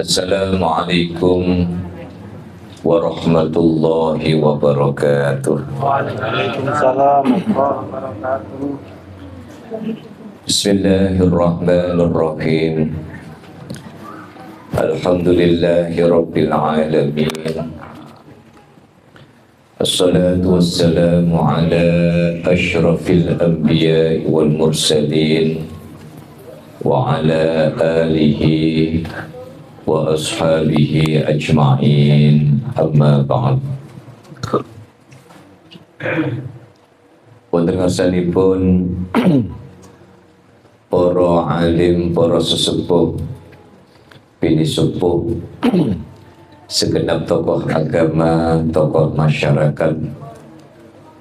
Assalamualaikum warahmatullahi wabarakatuh. Waalaikumsalam warahmatullahi wabarakatuh. Bismillahirrahmanirrahim. Alhamdulillahi rabbil alamin. Assalatu wassalamu ala asyrafil anbiya'i wal mursalin wa ala alihi wa ashabihi ajma'in, amma ba'd. Wonten ngarsanipun para alim, para sesepuh, bini sepuh, segenap tokoh agama, tokoh masyarakat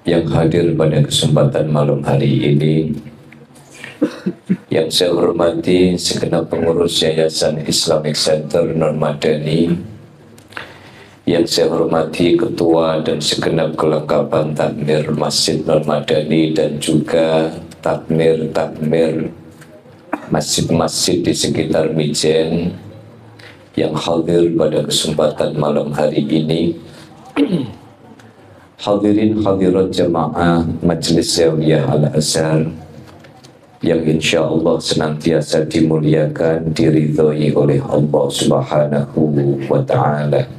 yang hadir pada kesempatan malam hari ini, yang saya hormati segenap pengurus Yayasan Islamic Center Non Madani, yang saya hormati ketua dan segenap kelengkapan takmir Masjid Non Madani dan juga takmir masjid-masjid di sekitar Mijen yang hadir pada kesempatan malam hari ini. Hadirin hadirat jamaah Majelis Zawiyah Al-Azhar yang insya Allah senantiasa dimuliakan, diridhoi oleh Allah Subhanahu wa ta'ala.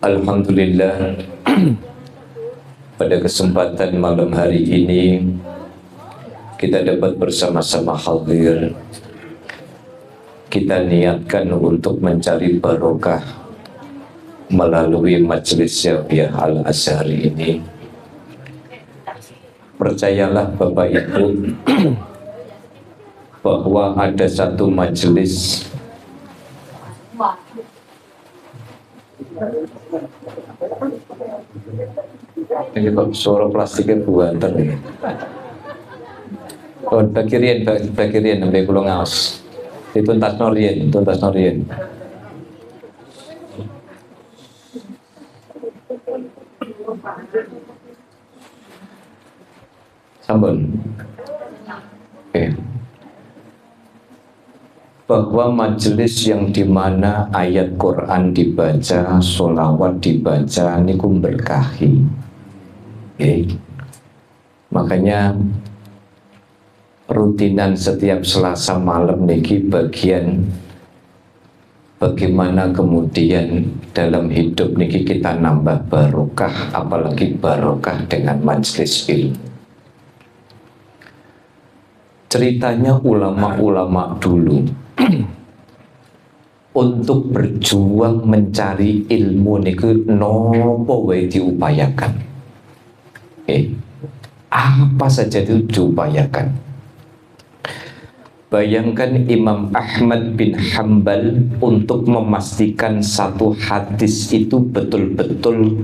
Alhamdulillah, pada kesempatan malam hari ini kita dapat bersama-sama hadir. Kita niatkan untuk mencari barokah melalui Majelis Zawiyah Al-Azhar ini. Percayalah Bapak Ibu bahwa ada satu majelis ini kok suara plastiknya buanten ya. Oh, bagian sampai kulo ngaos. Tuntas norien. Sampun. Oke. Bahwa majelis yang dimana ayat Quran dibaca, sholawat dibaca, niku berkahi. Oke. Makanya rutinan setiap Selasa malam niki bagian bagaimana kemudian dalam hidup niki kita nambah barokah, apalagi barokah dengan majelis ilmu. Ceritanya ulama-ulama dulu untuk berjuang mencari ilmu niku nopo wae diupayakan. Apa saja itu diupayakan. Bayangkan Imam Ahmad bin Hanbal untuk memastikan satu hadis itu betul-betul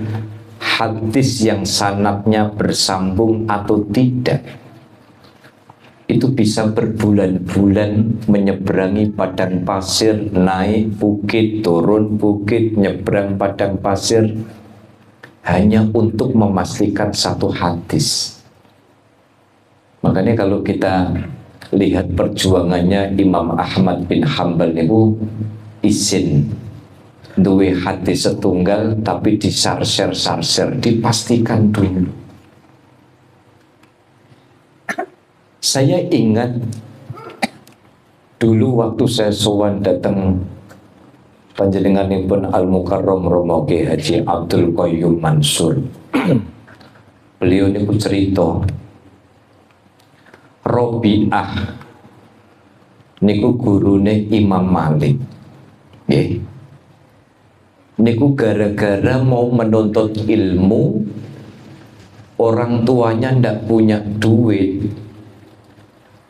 hadis yang sanadnya bersambung atau tidak. Itu bisa berbulan-bulan menyeberangi padang pasir, naik bukit, turun bukit, nyebrang padang pasir, hanya untuk memastikan satu hadis. Makanya kalau kita lihat perjuangannya Imam Ahmad bin Hanbal itu izin duwe hadis setunggal tapi disarser dipastikan dulu. Saya ingat dulu waktu saya sowan datang panjenenganipun Al-Mukarram Romo Ki Haji Abdul Qayyum Mansur. Beliau niku cerita Robi'ah niku gurune Imam Malik. Niku gara-gara mau menuntut ilmu, orang tuanya ndak punya duit,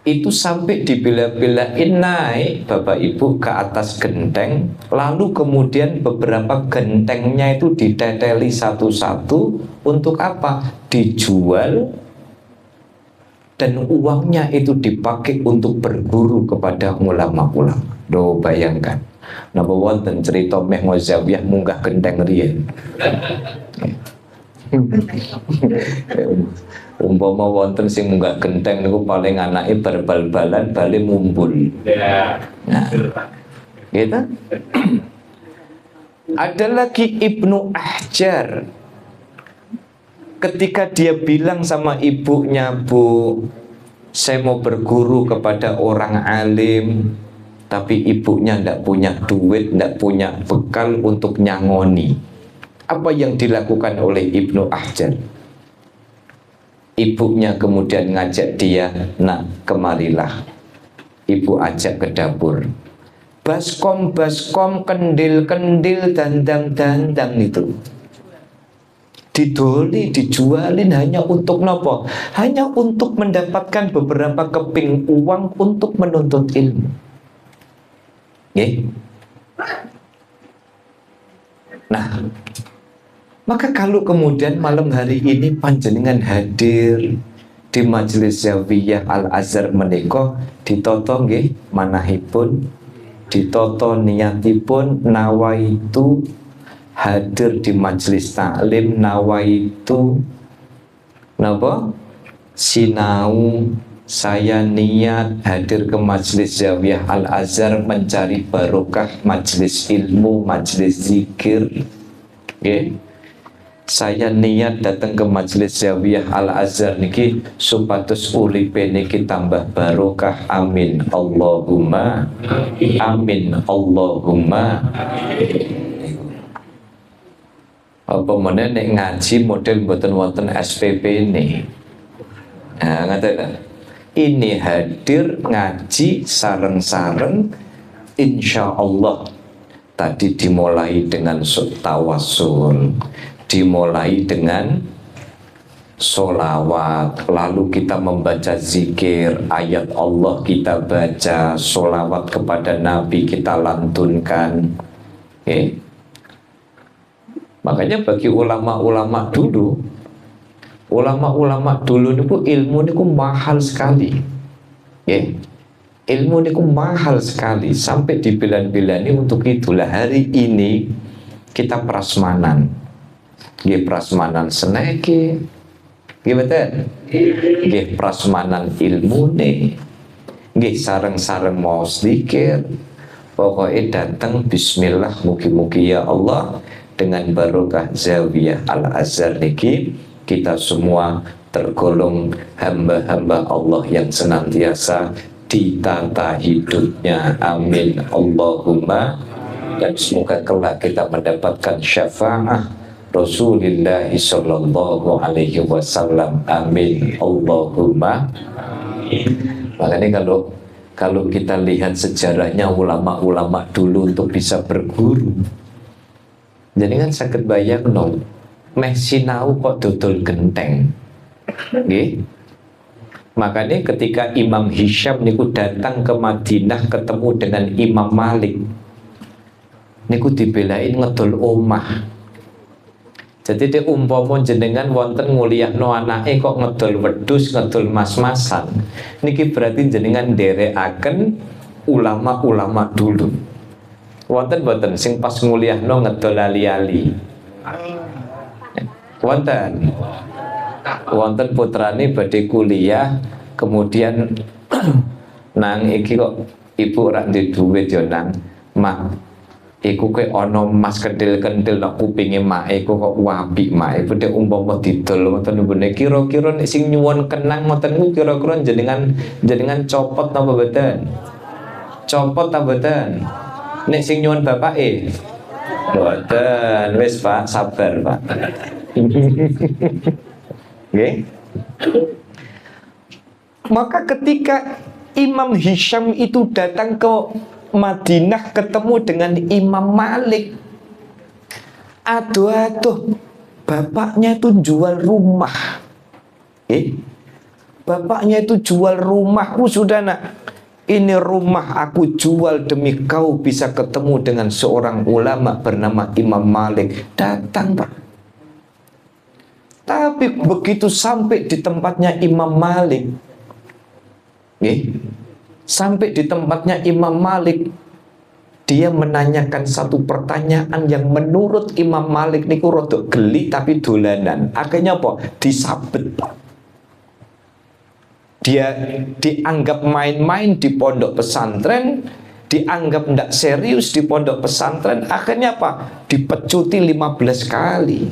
itu sampai dibela-belain naik Bapak Ibu ke atas genteng, lalu kemudian beberapa gentengnya itu diteteli satu-satu. Untuk apa? Dijual, dan uangnya itu dipakai untuk berguru kepada ulama-ulama. Do bayangkan, napa wonten cerita meh Zawiyah munggah genteng riyen. Umpama wonten sing munggah genteng niku paling anake bal-balan bali mumbul. Nah, Gitu. Ada lagi Ibnu Ahjar. Ketika dia bilang sama ibunya, Bu, saya mau berguru kepada orang alim, tapi ibunya tidak punya duit, tidak punya bekal untuk nyangoni. Apa yang dilakukan oleh Ibnu Ahjar? Ibunya kemudian ngajak dia, nak kemarilah. Ibu ajak ke dapur. Baskom, kendil, dandang itu didoli, dijualin hanya untuk nopo? Hanya untuk mendapatkan beberapa keping uang untuk menuntut ilmu. Nah, maka kalau kemudian malam hari ini panjenengan hadir di majelis Zawiyah Al-Azhar menika ditoto nggih manahipun, ditoto niatipun, nawaitu hadir di majelis taklim, nawaitu napa sinau, saya niat hadir ke majelis Zawiyah Al-Azhar mencari barokah majelis ilmu, majelis zikir. Saya niat datang ke majelis Zawiyah Al-Azhar niki supados uripe niki tambah barokah. Amin Allahumma amin Allahumma. Apa meneh nek ngaji model mboten wonten SPP ini. Nah, ngaten. Ini hadir ngaji sareng-sareng, insya Allah. Tadi dimulai dengan tawasul, dimulai dengan solawat, lalu kita membaca zikir, ayat Allah kita baca, solawat kepada Nabi kita lantunkan. Makanya bagi ulama-ulama dulu niku ilmu niku mahal sekali. Ilmu niku mahal sekali sampai dibilang-bilani untuk itulah hari ini kita prasmanan. Prasmanan seneki. Betul? Prasmanan ilmune. Sareng-sareng mau zikir. Pokoknya datang bismillah, mugi-mugi ya Allah dengan barokah Zawiyah Al-Azhar niki kita semua tergolong hamba-hamba Allah yang senantiasa ditata hidupnya. Amin Allahumma. Dan semoga kelak kita mendapatkan syafaat Rasulullah sallallahu alaihi wasallam. Amin Allahumma. Makanya kalau kita lihat sejarahnya ulama-ulama dulu untuk bisa berguru, jadi kan sakit bayang no, meh sinau kok dodol genteng. Makanya ketika Imam Hisham niku datang ke Madinah ketemu dengan Imam Malik, niku dibelain ngedol omah. Jadi dia umpama jenengan wonten nguliahno anake kok ngedol wedhus, ngedol mas-masan, niki berarti jenengan nderekaken ulama-ulama dulu. Wonten boten sing pas nguliahno ngedol ali-ali? Wonten putrane badhe kuliah kemudian nang iki kok ibu ora ndek duit yo nang mak iku kowe ana emas kendil-kendil nang kupinge mak iku kok apik mak iku dek umpama didol wonten mbene kira-kira nek sing nyuwun kenang ngoten niku kira-kira jenengan copot napa mboten? Copot ta mboten? Nek sing nyuwun bapake mboten, wis Pak, sabar Pak. Maka ketika Imam Hisham itu datang ke Madinah ketemu dengan Imam Malik, aduh bapaknya itu jual rumah. Bapaknya itu jual rumahku, sudah nak, ini rumah aku jual demi kau bisa ketemu dengan seorang ulama bernama Imam Malik. Datang Pak. Tapi begitu sampai di tempatnya Imam Malik, sampai di tempatnya Imam Malik, dia menanyakan satu pertanyaan yang menurut Imam Malik niku rodok geli tapi dolanan. Akhirnya apa? Disabet Pak. Dia dianggap main-main di pondok pesantren, dianggap tidak serius di pondok pesantren, akhirnya apa? Dipecuti 15 kali.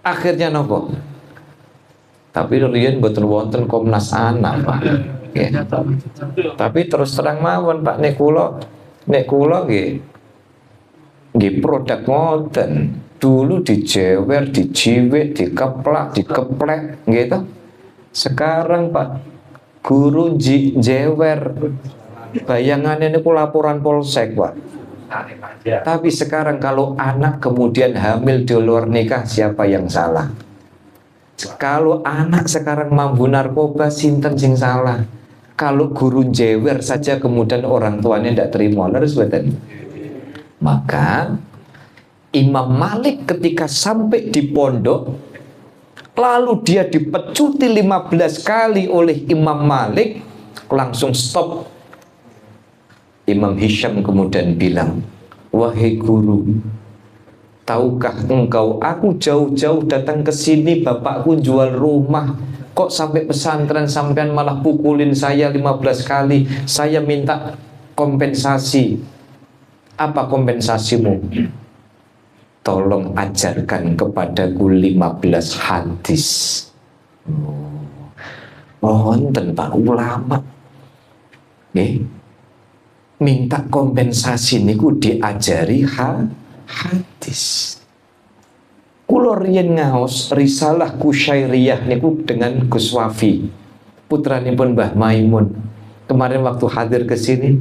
Akhirnya nopo? Tapi riyen mboten wonten Komnas Anak, Pak. Ya. Tapi terus terang mawon, Pak, nek kula nggih produk ngoten. Dulu dijewer, dijiwit, dikeplak, dikeplek, gitu. Sekarang Pak, guru jewer, bayangannya ini laporan polsek, Pak. Tapi sekarang kalau anak kemudian hamil di luar nikah, siapa yang salah? Kalau anak sekarang mampu narkoba, sinten sing salah? Kalau guru jewer saja kemudian orang tuanya tidak terima, harus betul. Maka Imam Malik ketika sampai di pondok, lalu dia dipecuti 15 kali oleh Imam Malik, langsung stop. Imam Hisham kemudian bilang, wahai guru, tahukah engkau aku jauh-jauh datang ke sini, bapakku jual rumah, kok sampai pesantren sampean malah pukulin saya 15 kali, saya minta kompensasi. Apa kompensasimu? Tolong ajarkan kepadaku 15 hadis. Wonten Pak ulama. Nggih. Minta kompensasi niku diajari hadis. Kula riyen ngaos risalah Kusyairiyah niku dengan Gus Wafi, putranipun Mbah Maimun. Kemarin waktu hadir ke sini,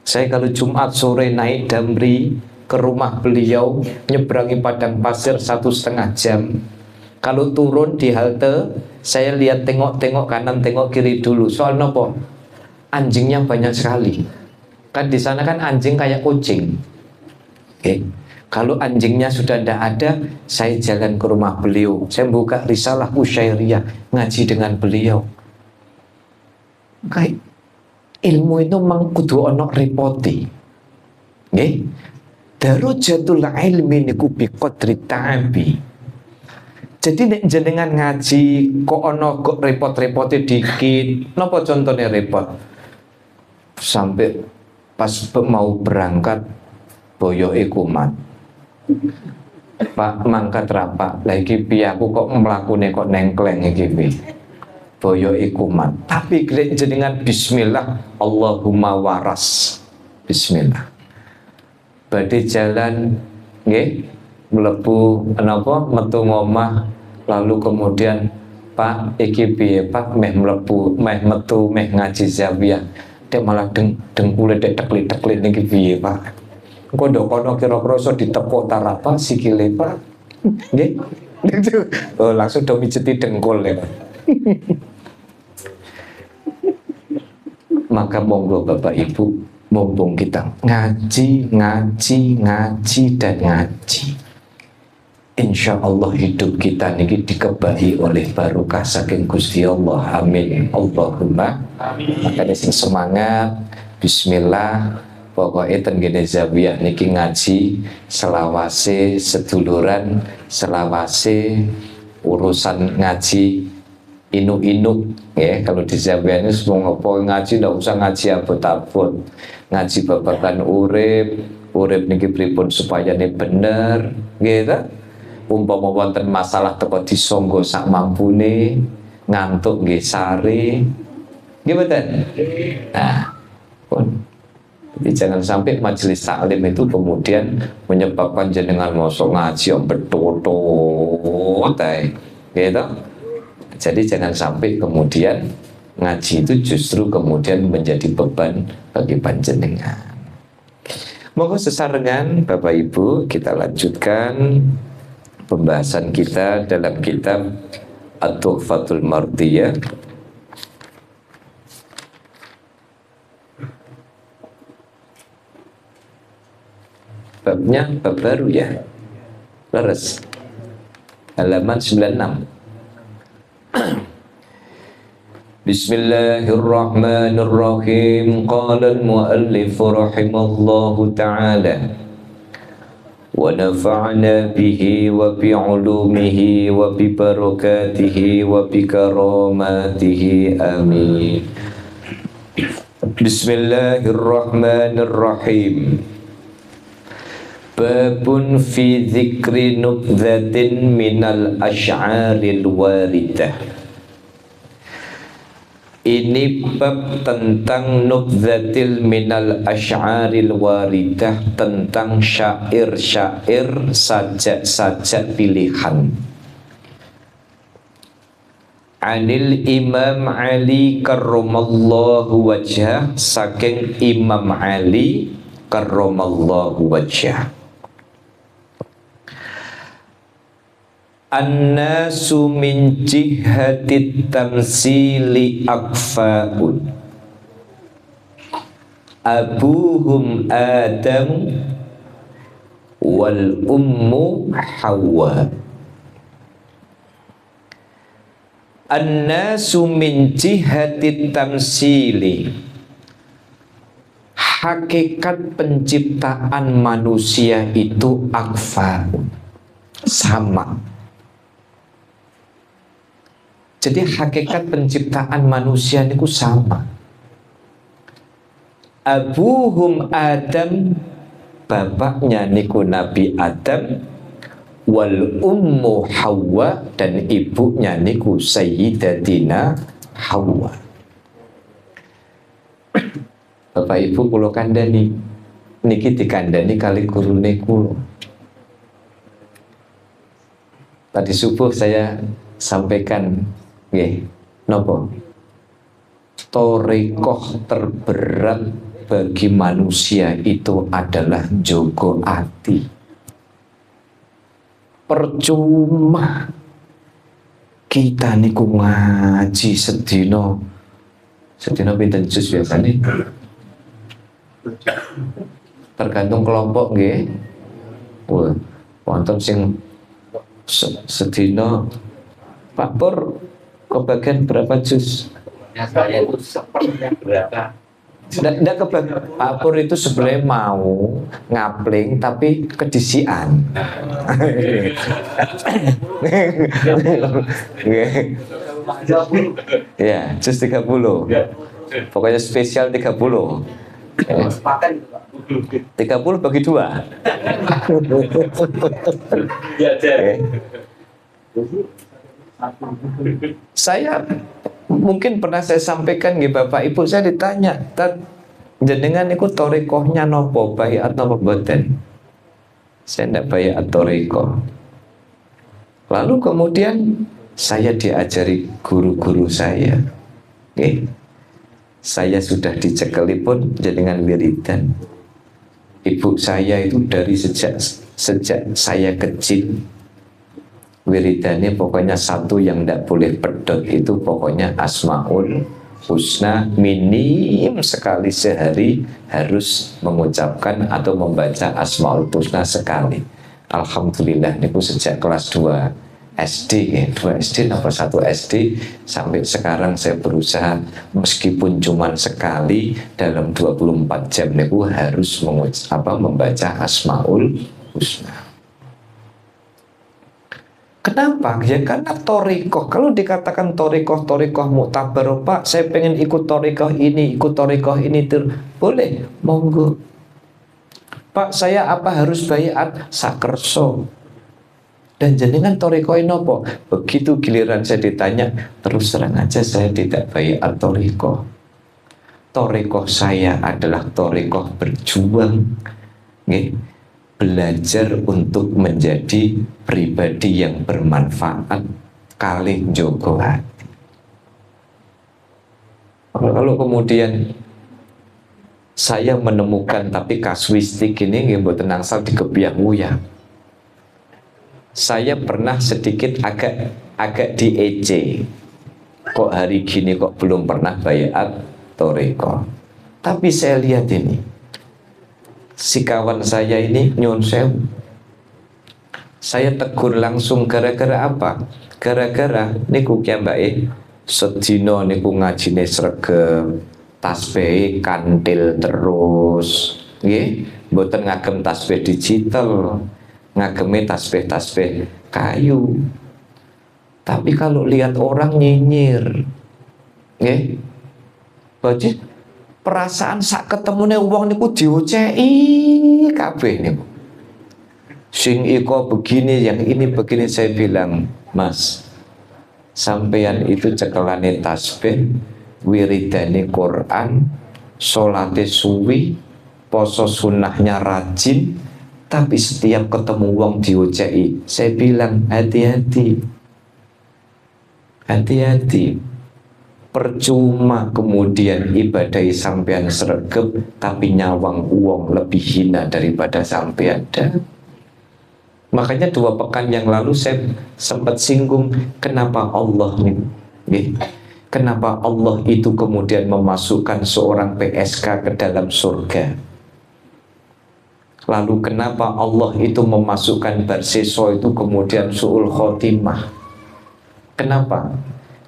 saya kalau Jumat sore naik Damri ke rumah beliau, nyeberangi padang pasir 1,5 jam. Kalau turun di halte, saya lihat tengok-tengok kanan, tengok kiri dulu. Soal nopo? Anjingnya banyak sekali. Kan di sana kan anjing kayak kucing. Oke. Kalau anjingnya sudah tidak ada, saya jalan ke rumah beliau. Saya buka risalah Kusyairiyah, ngaji dengan beliau. Kayak ilmu itu memang kudu ono repoti. Nggih. Darujatul ilmi niku bi qadri ta'abi. Jadi nek jenengan ngaji kok ono kok repot-repote dikit. Napa contohnya repot? Sampai pas mau berangkat boyoke kumat. Pak mangkat rapak lagi piyaku kok mlakune kok nengkleng iki piye. Boyoke kumat. Tapi jenengan bismillah Allahumma waras. Bismillah. Badhe jalan nggih mlebu napa metu ngomah, lalu kemudian Pak iki piye Pak meh mlebu meh metu meh ngaji zawiyah dek malah dengkule dek teklit-teklit niki piye Pak engko ndok kono kira-kira iso ditepuk ta apa sikile Pak nggih oh langsung do mijeti dengkul ya. Maka monggo Bapak Ibu, mumpung kita ngaji dan ngaji, insya Allah hidup kita niki dikebahi oleh barokah saking Gusti Allah. Amin Allahumma amin. Makanya sing semangat, bismillah. Pokoknya tenggene zawiyah niki ngaji selawase seduluran, selawase urusan ngaji inuk-inuk ya. Kalau di zawiyah ini semua ngopo ngaji ndak usah ngaji abot-abot, ngaji babakan urip niki pripun supaya ini bener gitu. Umpama wonten masalah teko disangga sak mampune, ngantuk nggih sare nggih mboten. Nah pun jadi jangan sampai majelis taklim itu kemudian menyebabkan jenengan mosok ngaji yang bertotot gitu. Jadi jangan sampai kemudian ngaji itu justru kemudian menjadi beban bagi panjenengan. Monggo sesarengan Bapak Ibu, kita lanjutkan pembahasan kita dalam kitab At-Tuhfatul Mardiyah. Babnya bab baru ya, leres halaman 96. Bismillahirrahmanirrahim. Qala al-muallif rahimallahu ta'ala wa nafa'na bihi wa bi'ulumihi wa bi barakatihi wa bi karamatihi amin. Bismillahirrahmanirrahim. Babun fi dzikri nubdzatin minal asy'aril waridah. Ini bab tentang nubdzatil minal asy'aril waridah, tentang syair-syair, sajak-sajak pilihan. Anil Imam Ali karramallahu wajhah, saking Imam Ali karramallahu wajhah. An-nasu min jihati tamsili akfaun, abuhum Adam wal ummu Hawa. An-nasu min jihati tamsili, hakikat penciptaan manusia itu akfaun, sama. Jadi hakikat penciptaan manusia itu sama. Abuhum Adam, bapaknya niku Nabi Adam, wal ummu Hawa, dan ibunya niku Sayyidatina Hawa. Bapak Ibu kula kandhani niki dikandhani kali gurune kula. Tadi subuh saya sampaikan nggih napa? Thariqah terberat bagi manusia itu adalah jogo ati. Percuma kita niku ngaji sedina pinten juz biasane, tergantung kelompok nggih. Wonten sing sedina Pak Pur kebagian berapa juz? Ya saya itu seperberapa. Nggak kebagian. Pak Pur itu sebenarnya mau ngapling tapi kedisian. Ya, juz 30. Pokoknya spesial 30. 30 bagi 2. Saya mungkin pernah saya sampaikan nggih Bapak Ibu, saya ditanya, jenengan niku thariqahnya napa, baiat napa mboten? Saya ndak baiat thariqah. Lalu kemudian saya diajari guru-guru saya. Nggih. Saya sudah dicekelipun jenengan wiridan. Ibu saya itu dari sejak saya kecil, wiridannya pokoknya satu yang tidak boleh pedot, itu pokoknya Asmaul Husna, minim sekali sehari harus mengucapkan atau membaca Asmaul Husna sekali. Alhamdulillah niku sejak kelas 2 SD, 2 SD atau 1 SD sampai sekarang saya berusaha meskipun cuma sekali dalam 24 jam niku harus membaca Asmaul Husna. Kenapa? Ya karena thariqah. Kalau dikatakan thariqah muktabar, Pak, saya pengen ikut thariqah ini, boleh, monggo. Pak, saya harus baiat sakerso. Dan jenengan thariqah nopo? Begitu giliran saya ditanya, terus terang aja saya tidak baiat thariqah. Thariqah saya adalah thariqah berjuang, nggih. Belajar untuk menjadi pribadi yang bermanfaat kalih jogo hati. Kalau kemudian saya menemukan tapi kasuistik ini nggih mboten angsal dikebyah-uyah. Saya pernah sedikit agak diece. Kok hari gini kok belum pernah baiat thariqah. Tapi saya lihat ini, si kawan saya ini nyun sewu. Saya tegur langsung gara-gara apa? Gara-gara niku kiambake sedina niku ngajine sregep, tasbih kantil terus, nggih, mboten ngagem tasbih digital, ngageme tasbih kayu. Tapi kalau lihat orang nyinyir, nggih, baca perasaan sak ketemune wong niku dioceki kabeh niku. Sing iko begini, yang ini begini. Saya bilang, Mas, sampeyan itu cekelane tasbih, wiridane Quran, salate suwi, poso sunnahnya rajin, tapi setiap ketemu wong dioceki. Saya bilang, hati-hati, hati-hati. Percuma kemudian ibadah sampean sregep, tapi nyawang uang lebih hina daripada sampean. Makanya 2 pekan yang lalu saya sempat singgung kenapa Allah nih, kenapa Allah itu kemudian memasukkan seorang PSK ke dalam surga. Lalu kenapa Allah itu memasukkan Barseso itu kemudian su'ul khotimah. Kenapa?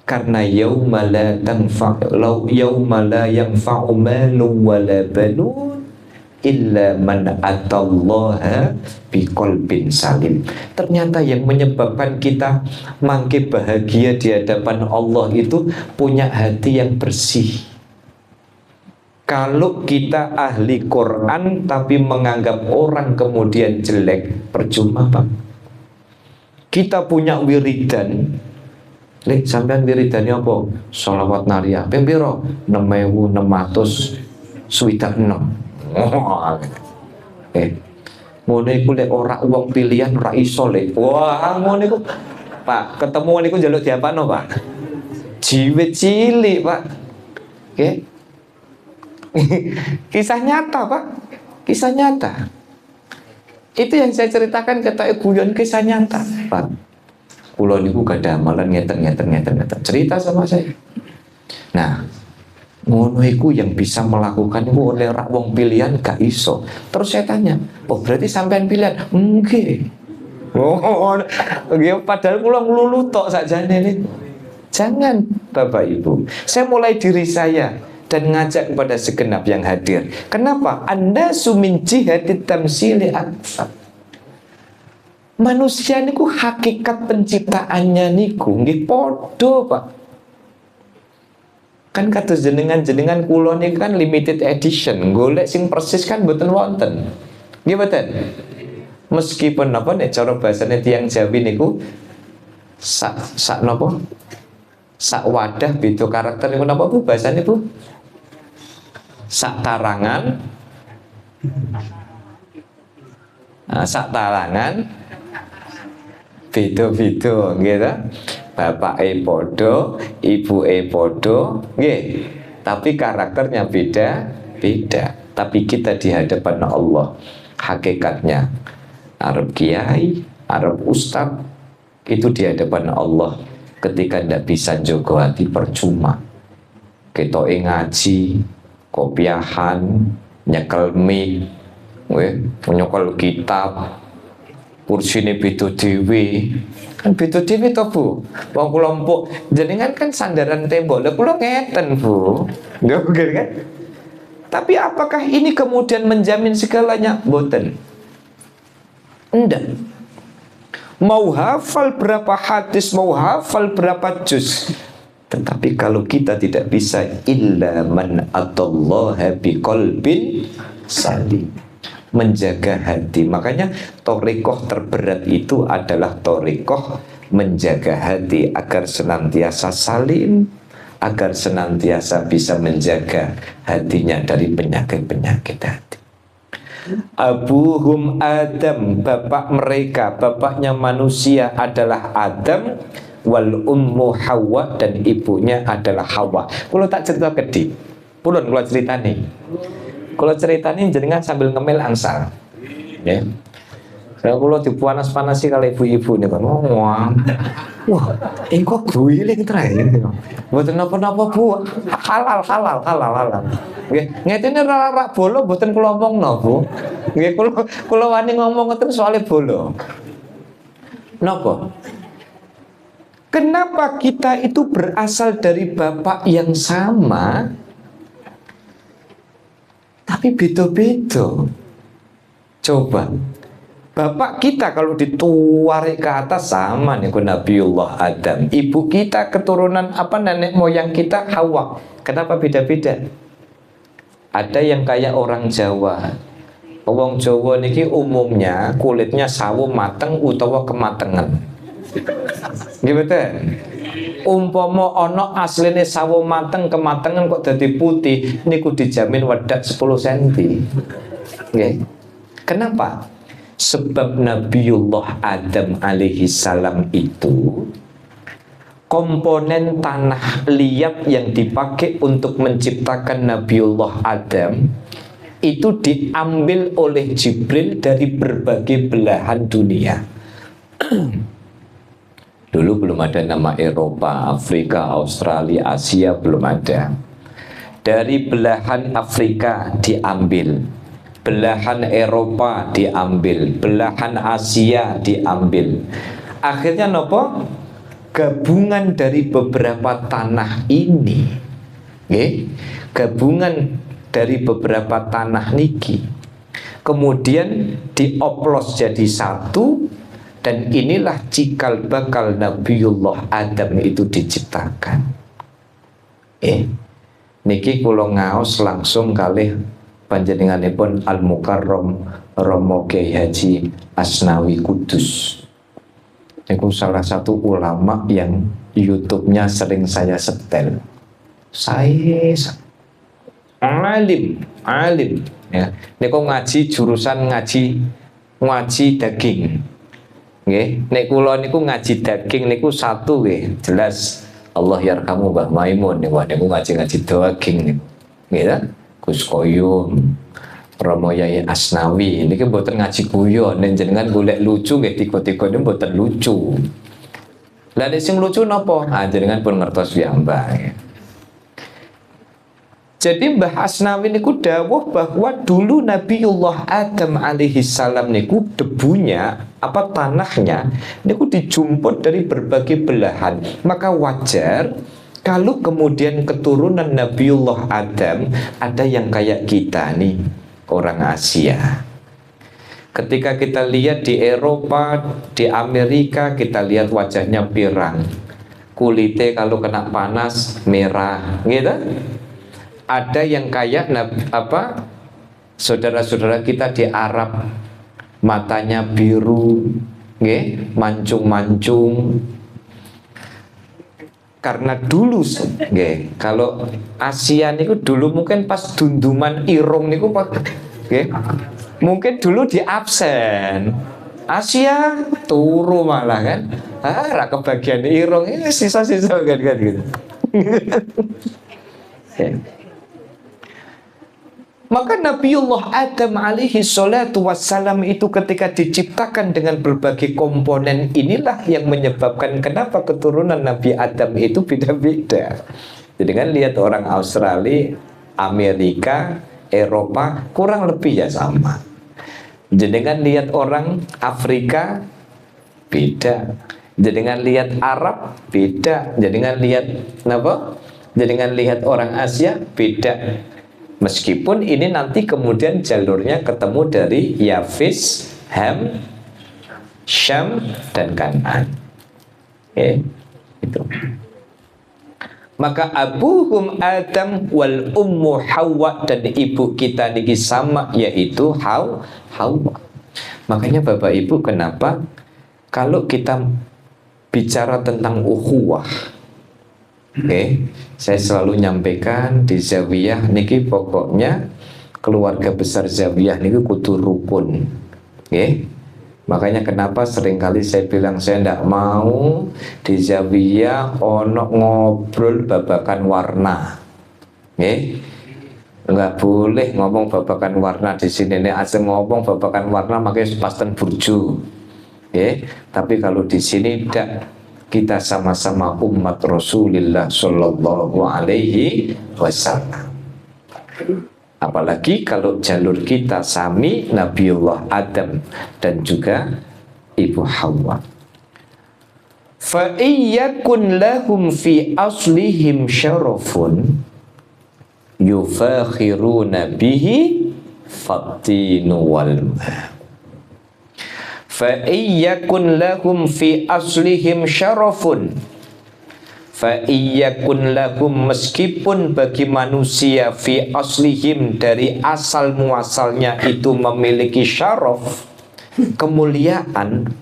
Karena yauma la yanfa'u malun wala banun illa man atallaha biqalbin salim. Ternyata yang menyebabkan kita mangke bahagia di hadapan Allah itu punya hati yang bersih. Kalau kita ahli Quran tapi menganggap orang kemudian jelek, percuma Pak. Kita punya wiridan, sampean wiridane apa? Sholawat naria ping pira? 6.666. Ngono iku lek ora wong pilihan ora iso lek. Wah, ngono iku Pak, ketemu niku njaluk diapano, Pak? Jiwit cilik, Pak. Oke. Kisah nyata, Pak. Kisah nyata. Itu yang saya ceritakan ketok guyon kisah nyata, Pak. Kula niku gadah amalan ngeten. Cerita sama saya. Nah, ngono iku yang bisa melakukan itu oleh rak wong pilihan gak iso. Terus saya tanya, "Oh, berarti sampean pilihan?" Nggih. Oh, nggih, padahal kula nglulu tok sakjane niku. Jangan, Bapak Ibu. Saya mulai diri saya dan ngajak kepada segenap yang hadir. Kenapa? Anda sumin jihadit tamsili akfar. Manusia niku hakikat penciptaannya niku nggih padha, Pak. Kan kados jenengan kula niku kan limited edition, golek sing persis kan mboten wonten. Nggih mboten? Meskipun napa nek cara bahasane tiyang Jawi niku sak napa? Sak wadah beda karakter niku napa Bu bahasane Bu? Sak tarangan. Nah, sak tarangan beda-beda gitu. Bapake padha, ibuke padha, nggih. Tapi karakternya beda. Tapi kita di hadapan Allah hakikatnya arep kiai, arep ustaz itu di hadapan Allah ketika ndak bisa njogo hati percuma. Ketoke ngaji, kopiahan, nyekel mic, nyekel kitab, kursine beda dhewe. Kan beda dhewe to, Bu. Wong kula empuk jenengan kan sandaran tembok. Lah kula ngeten, Bu. Nggih mungkin kan? Tapi apakah ini kemudian menjamin segalanya? Mboten. Enggak. Mau hafal berapa hadis, mau hafal berapa juz, tetapi kalau kita tidak bisa illa man atallaha biqalbin salim, menjaga hati. Makanya thariqah terberat itu adalah thariqah menjaga hati agar senantiasa salim, agar senantiasa bisa menjaga hatinya dari penyakit-penyakit hati. Abuhum Adam, bapak mereka, bapaknya manusia adalah Adam, wal ummu Hawa, dan ibunya adalah Hawa. Kalau tak cerita gede, pulun kalau ceritani. Kalau ceritani jenengan sambil ngemil angsal. Ya. Kalau dipanas-panasi kalau ibu-ibu nih kan, wah, kok guling terakhir. Buatan apa-apa Bu, halal. Ngetene rak bolo, buatan kula omongno Bu. Nggih kula wani ngomong ngoten soalnya bolo. Napa? Kenapa kita itu berasal dari bapak yang sama, tapi beda-beda? Coba. Bapak kita kalau dituarik ke atas sama nih Nabiullah Adam. Ibu kita keturunan apa, nenek moyang kita Hawa. Kenapa beda-beda? ada yang kayak orang Jawa. Wong Jawa niki umumnya kulitnya sawo mateng utawa kematengan. Gimana? Umpama ana asline sawo mateng kematengan kok dadi putih niku dijamin wedak 10 cm. Nggih. Kenapa? Sebab Nabiullah Adam alaihi salam itu komponen tanah liat yang dipakai untuk menciptakan Nabiullah Adam itu diambil oleh Jibril dari berbagai belahan dunia. Dulu belum ada nama Eropa, Afrika, Australia, Asia, belum ada. Dari belahan Afrika diambil, belahan Eropa diambil, belahan Asia diambil. Akhirnya nopo? Gabungan dari beberapa tanah ini, gabungan dari beberapa tanah niki, kemudian dioplos jadi satu, dan inilah cikal bakal Nabiullah Adam itu diciptakan. Niki kula ngaos langsung kalih panjenenganipun Al Mukarram Romo Kyai Haji Asnawi Kudus. Itu salah satu ulama yang YouTube-nya sering saya setel. Saya alim ya. Niku ngaji jurusan ngaji daging. Nggih, nek kula niku ngaji daging niku satu nggih, jelas Allah yarhamu Mbah Maimun niku ngaji daging niku. Nggih ta? Gus Koyum Romo Yai Asnawi ini mboten ngaji guyon, jenengan golek lucu nggih tiga-tiga niku mboten lucu. Lah nek sing lucu napa? Jenengan pun ngertos piyambak. Jadi Mbah Asnawi niku dawuh bahwa dulu Nabiullah Adam alaihi salam niku debunya tanahnya niku dijumput dari berbagai belahan. Maka wajar kalau kemudian keturunan Nabiullah Adam ada yang kayak kita nih, orang Asia. Ketika kita lihat di Eropa, di Amerika, kita lihat wajahnya pirang, kulitnya kalau kena panas merah, gitu. Ada yang kayak saudara-saudara kita di Arab, matanya biru, mancung-mancung. Karena dulu, kalau Asia niku dulu mungkin pas dunduman irung niku mungkin dulu di absen. Asia turu malah kan, ra kebagian irung ini sisa-sisa kan gitu. Maka Nabiullah Adam alaihi salatu wassalam itu ketika diciptakan dengan berbagai komponen inilah yang menyebabkan kenapa keturunan Nabi Adam itu beda-beda. Jadi kan lihat orang Australia, Amerika, Eropa kurang lebih ya sama. Jadi kan lihat orang Afrika beda. Jadi kan lihat Arab beda. Jadi kan lihat apa? Jadi kan lihat orang Asia beda. Meskipun ini nanti kemudian jalurnya ketemu dari Yafis, Ham, Syam, dan Kan'an. Itu. Maka abuhum Adam wal ummu Hawa, dan ibu kita niki sama, yaitu Hawa. Makanya Bapak Ibu, kenapa kalau kita bicara tentang ukhuwah, saya selalu nyampaikan di Zawiyah niki pokoknya keluarga besar Zawiyah niki kudu rukun. Makanya kenapa seringkali saya bilang saya tidak mau di Zawiyah ono ngobrol babakan warna. Enggak boleh ngomong babakan warna di sini. Nek asal ngomong babakan warna makanya pasten burju. Tapi kalau di sini tidak. Kita sama-sama umat Rasulullah Sallallahu Alaihi Wasallam. Apalagi kalau jalur kita sami Nabiullah Adam dan juga Ibu Hawa. Fa iyyakun lahum fi aslihim syarafun yufakhiruna bihi fattinu wal ma. Fa iyyakun lahum fi aslihim syarafun fa iyyakun lahum, meskipun bagi manusia fi aslihim, dari asal muasalnya itu memiliki syaraf, kemuliaan,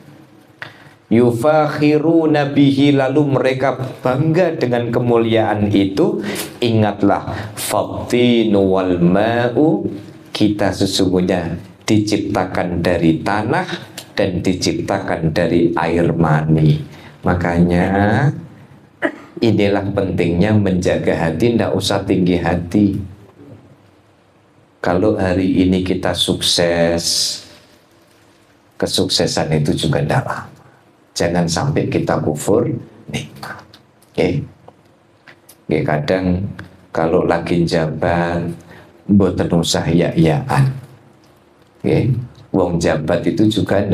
yufakhiruna bihi, lalu mereka bangga dengan kemuliaan itu, ingatlah fattinu wal ma'u, kita sesungguhnya diciptakan dari tanah dan diciptakan dari air mani. Makanya inilah pentingnya menjaga hati, tidak usah tinggi hati. Kalau hari ini kita sukses, kesuksesan itu juga tidak lama. Jangan sampai kita kufur nikmat. Kadang kalau lagi jabat, mboten usah ya-yaan. Wong jabat itu juga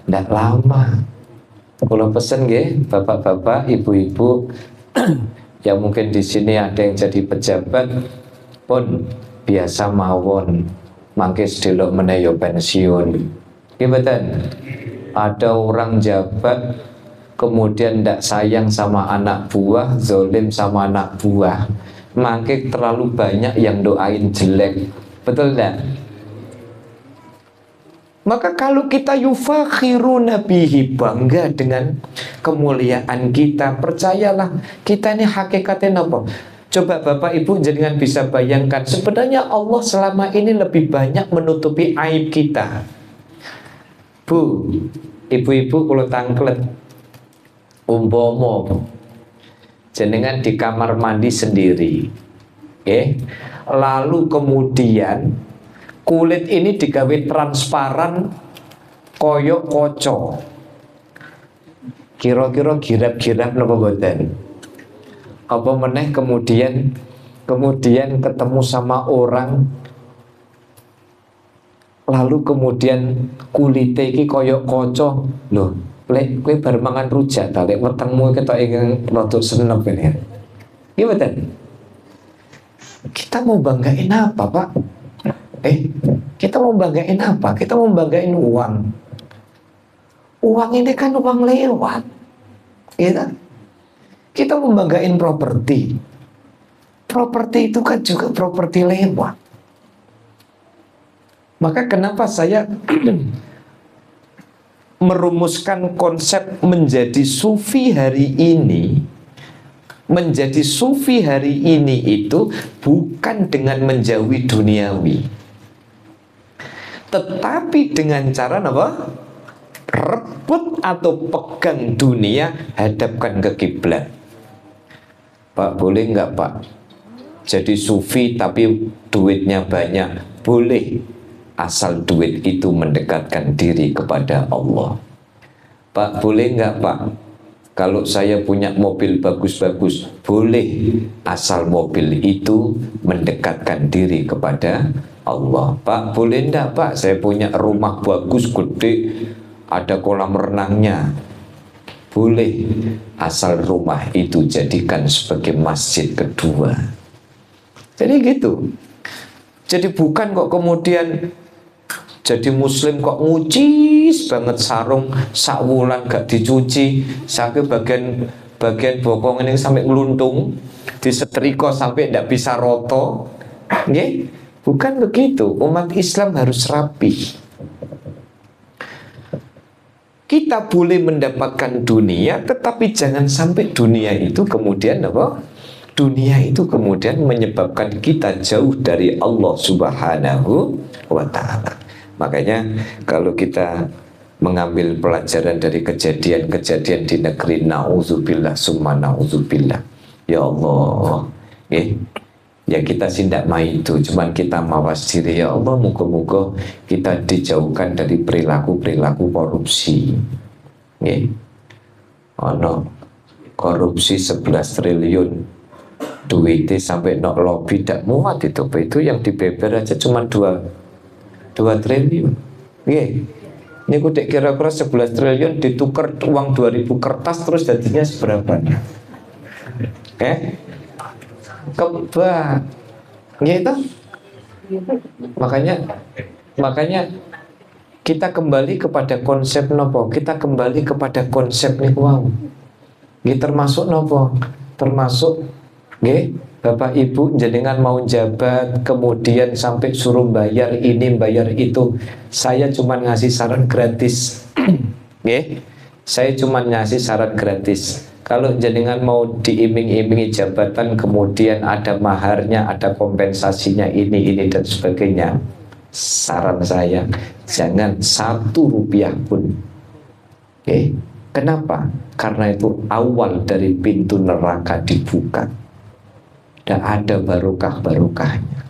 ndak lama. Kalau pesen bapak-bapak, ibu-ibu yang mungkin di sini ada yang jadi pejabat pun biasa mawon, mangke sedelok menayo pensiun. Betul. Ada orang jabat kemudian ndak sayang sama anak buah, zolim sama anak buah, mangke terlalu banyak yang doain jelek. Betul enggak? Maka kalau kita yufakhiruna bihi, bangga dengan kemuliaan kita, percayalah kita ini hakikatnya apa? Coba Bapak Ibu jangan bisa bayangkan, sebenarnya Allah selama ini lebih banyak menutupi aib kita. Bu, ibu-ibu kalau tangklet umpomo jenengan di kamar mandi sendiri, lalu kemudian kulit ini digawe transparan koyok koco, kira-kira girap-girap napa boten? Apa meneh kemudian ketemu sama orang, lalu kemudian kulite iki koyok koco, loh, lek kowe bar mangan rujak ta, lek wetengmu ketok ingkang rada senep ini. Gimana? Kita mau banggain apa, Pak? Kita mau banggain apa? Kita mau banggain uang. Uang ini kan uang lewat, gitu. Kita mau banggain properti. Properti itu kan juga properti lewat. Maka kenapa saya merumuskan konsep menjadi sufi hari ini? Menjadi sufi hari ini itu bukan dengan menjauhi duniawi, tetapi dengan cara apa? Rebut atau pegang dunia, hadapkan ke kiblat. Pak, boleh nggak Pak? Jadi sufi tapi duitnya banyak? Boleh, asal duit itu mendekatkan diri kepada Allah. Pak, boleh nggak Pak? Kalau saya punya mobil bagus-bagus? Boleh, asal mobil itu mendekatkan diri kepada Allah. Pak, boleh enggak Pak? Saya punya rumah bagus, gede, ada kolam renangnya. Boleh, asal rumah itu jadikan sebagai masjid kedua. Jadi gitu. Jadi bukan kok kemudian jadi muslim kok ngucis banget sarung sak wulan gak dicuci, sampai bagian bokong ini sampai ngeluntung, disetrika sampai ndak bisa roto. Nggih? Bukan begitu. Umat Islam harus rapi. Kita boleh mendapatkan dunia, tetapi jangan sampai dunia itu kemudian apa? Dunia itu kemudian menyebabkan kita jauh dari Allah Subhanahu wa ta'ala. Makanya kalau kita mengambil pelajaran dari kejadian-kejadian di negeri, na'udzubillah summa na'udzubillah, ya Allah, ya kita sih tidak main itu, cuman kita mawas diri, ya Allah, moga-moga kita dijauhkan dari perilaku-perilaku korupsi. Korupsi 11 triliun, duitnya sampai nok lobby tidak muat itu yang dibeber aja cuma 2 triliun. Ini kudik kira-kira 11 triliun ditukar uang 2000 kertas terus jadinya seberapa? Kebak, gitu. Makanya kita kembali kepada konsep nopo. Kita kembali kepada konsep nih, wow. Ini termasuk nopo. termasuk nggih Bapak Ibu jenengan mau jabat kemudian sampai suruh bayar ini bayar itu, saya cuma ngasih saran gratis. Nggih, saya cuma ngasih saran gratis. Kalau jenengan mau diiming-imingi jabatan kemudian ada maharnya, ada kompensasinya ini dan sebagainya, saran saya jangan 1 rupiah pun. Oke, kenapa? Karena itu awal dari pintu neraka dibuka. Tidak ada barokah-barokahnya.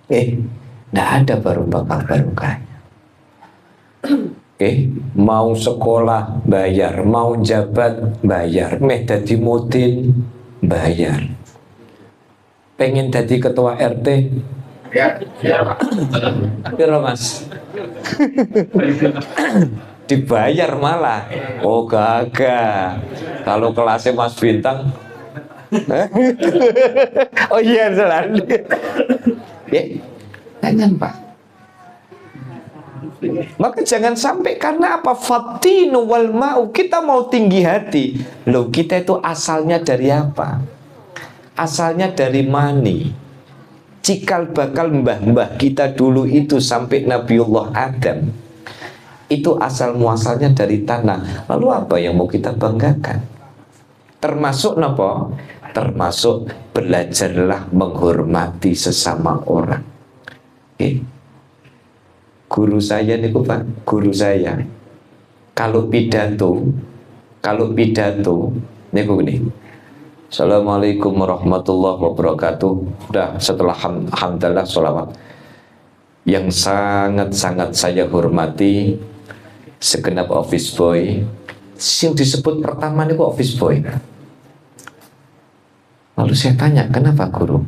Tidak ada barokah-barokahnya. Mau sekolah bayar, mau jabat bayar, meh dadi mudin bayar, pengen dadi ketua RT Ya, piro Mas? Dibayar malah. Oh gagah. Kalau kelasnya Mas Bintang oh iya selalu. Jangan Pak. Maka jangan sampai, karena apa? Fatinu wal ma'u, kita mau tinggi hati. Loh, kita itu asalnya dari apa? Asalnya dari mani. Cikal bakal mbah-mbah kita dulu itu sampai Nabiullah Adam, itu asal muasalnya dari tanah. Lalu apa yang mau kita banggakan? Termasuk apa? Termasuk belajarlah menghormati sesama orang. Guru saya nih Pak, guru saya kalau pidato nih gini, Assalamualaikum warahmatullahi wabarakatuh. Udah setelah hamdalah sholawat. Yang sangat-sangat saya hormati segenap office boy. Yang disebut pertama nih office boy. Lalu saya tanya, kenapa guru?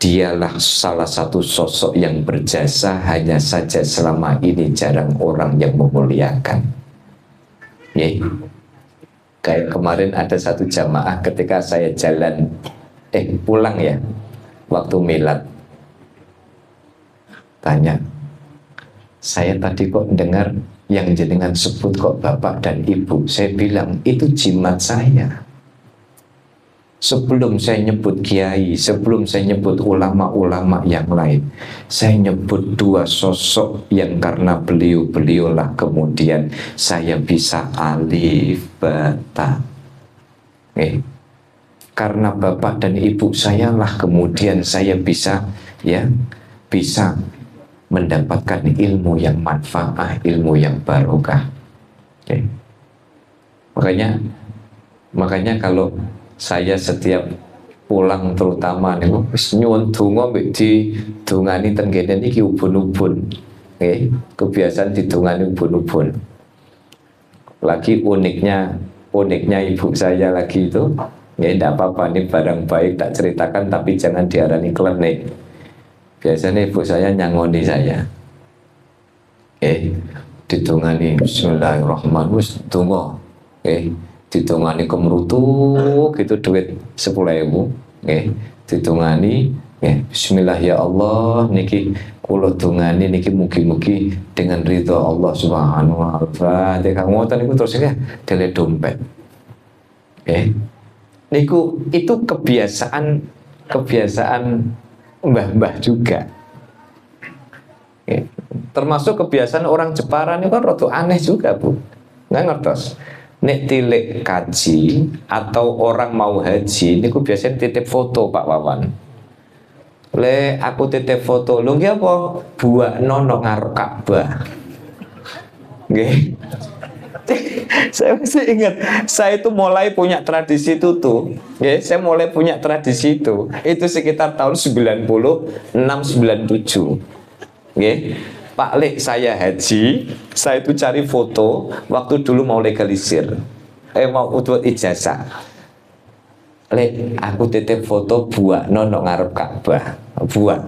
Dialah salah satu sosok yang berjasa, hanya saja selama ini jarang orang yang memuliakan. Kayak kemarin ada satu jamaah ketika saya jalan pulang ya, waktu milad, tanya, saya tadi kok dengar yang jenengan sebut kok bapak dan ibu. Saya bilang itu jimat saya. Sebelum saya nyebut kiai, sebelum saya nyebut ulama-ulama yang lain, saya nyebut 2 sosok yang karena beliau-beliaulah kemudian saya bisa alif bata. Karena bapak dan ibu saya lah kemudian saya bisa mendapatkan ilmu yang manfaat, ilmu yang barokah. Makanya kalau saya setiap pulang terutama nih, nyuwun donga mbek didongani ten kene iki ubun-ubun. Kebiasaan didongani ubun-ubun. Lagi uniknya ibu saya lagi itu, tidak apa-apa, ini barang baik tak ceritakan, tapi jangan diarani klenik. Biasanya ibu saya nyangoni saya. Didongani bismillahirrahmanirrahim, donga. Ditungani kemrutuk itu duit 10.000, ditungani bismillah ya Allah niki kula tungani niki mugi-mugi dengan ridha Allah Subhanahu wa taala. Dek ngoten niku terus ya dele dompet. Niku itu kebiasaan mbah-mbah juga. Termasuk kebiasaan orang Jepara ini kan rada aneh juga, Bu. Nggak ngertos. Nek tilik kaji atau orang mau haji, niku biasanya titip foto Pak Wawan. Le aku titip foto, lu nggih apa? Buak nono ngarep Ka'bah. Nggih. Saya masih ingat, saya itu mulai punya tradisi itu tuh. Saya mulai punya tradisi itu sekitar tahun 96-97. Pak Lek saya haji, saya itu cari foto waktu dulu mau legalisir, mau buat ijazah. Lek aku titip foto buak nono ngarep Ka'bah, buak.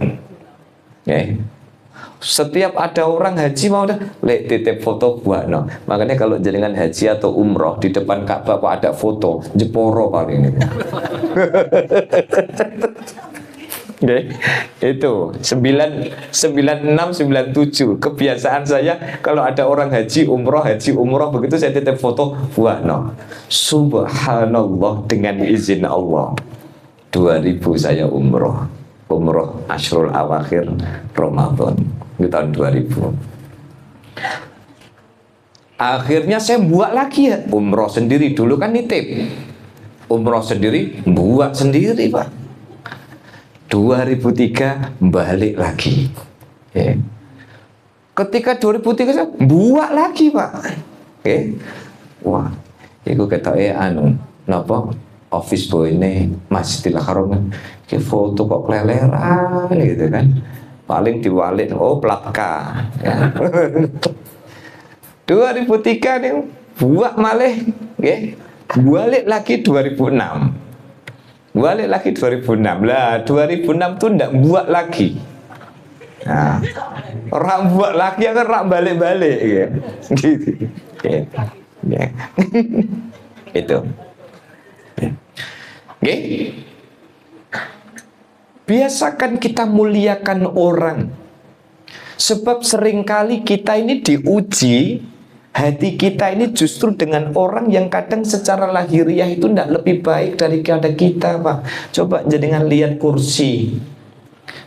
Setiap ada orang haji mau dah, Lek titip foto buak no. Makanya kalau jaringan haji atau umroh di depan Ka'bah kok ada foto, Jeporo paling ini. Oke, itu 9697 kebiasaan saya kalau ada orang haji umroh begitu saya titip foto buah no. Subhanallah dengan izin Allah 2000 saya umroh Ashrul Awakhir Ramadan di tahun 2000. Akhirnya saya buat lagi ya umroh sendiri, dulu kan nitip umroh sendiri, buat sendiri Pak. 2003 balik lagi ya. Ketika 2003 saya buat lagi Pak ya. Wah itu kata napa office boy ini Masjidil Haram ke foto kok keleleran gitu kan, paling diwalik plat K ya. 2003 nih buat malih ya. Balik lagi 2006 lah 2006 tuh ndak buat lagi. Nah, orang buat lagi akan rak balik-balik ya. Gitu. Ya. Itu. Oke. Biasakan kita muliakan orang. Sebab seringkali kita ini diuji, hati kita ini justru dengan orang yang kadang secara lahiriah itu tidak lebih baik daripada kita Pak. Coba jangan lihat kursi.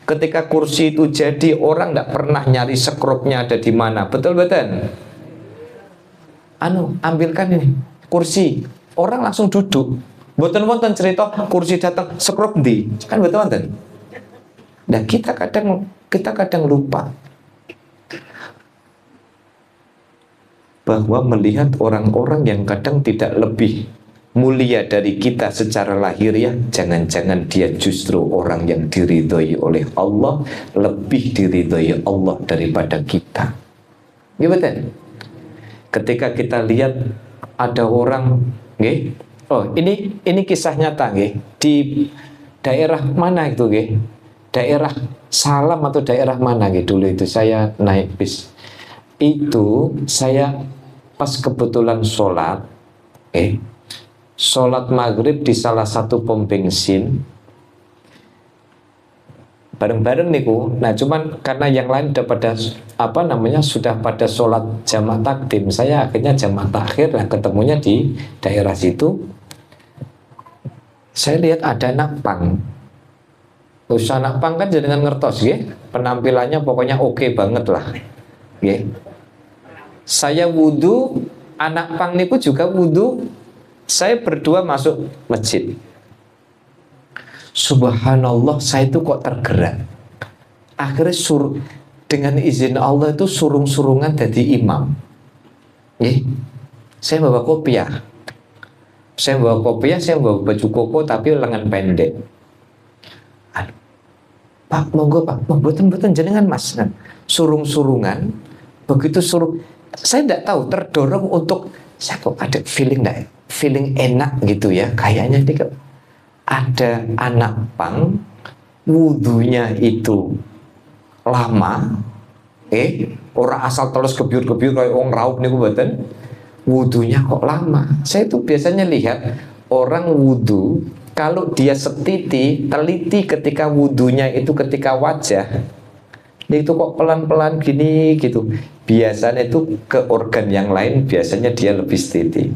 Ketika kursi itu jadi, orang tidak pernah nyari skrupnya ada di mana. Betul-betul. Ambilkan ini kursi, orang langsung duduk. Boten-boten cerita kursi datang skrup di, kan betul-betul. Nah kita kadang lupa bahwa melihat orang-orang yang kadang tidak lebih mulia dari kita secara lahiriah, jangan-jangan dia justru orang yang diridhoi oleh Allah, lebih diridhoi Allah daripada kita. Ya betul. Ketika kita lihat ada orang, ini kisah nyata, di daerah mana itu, daerah Salam atau daerah mana, dulu itu saya naik bis. Itu saya pas kebetulan sholat maghrib di salah satu pom bensin bareng-bareng niku. Nah cuman karena yang lain udah pada sudah pada sholat jamaah takdim, saya akhirnya jamaah takhir. Nah ketemunya di daerah situ. Saya lihat ada anak pang. Terus anak pang kan jenengan ngertos penampilannya pokoknya oke banget lah. Saya wudhu, anak pang niku juga wudhu, saya berdua masuk masjid. Subhanallah, saya itu kok tergerak. Akhirnya dengan izin Allah itu surung-surungan jadi imam. Saya bawa kopiah. Saya bawa baju koko tapi lengan pendek. Pak, monggo Pak, betul-betul jenengan Mas. Surung-surungan, begitu suruh. Saya tidak tahu, terdorong untuk saya kok ada feeling enak gitu ya, kayaknya dia ada anak pang wudhunya itu lama, orang asal terus kebiur-kebiur kayak orang raup nih buatan, wudhunya kok lama. Saya tuh biasanya lihat orang wudhu kalau dia teliti ketika wudhunya itu ketika wajah. Dia itu kok pelan-pelan gini gitu. Biasanya itu ke organ yang lain biasanya dia lebih teliti.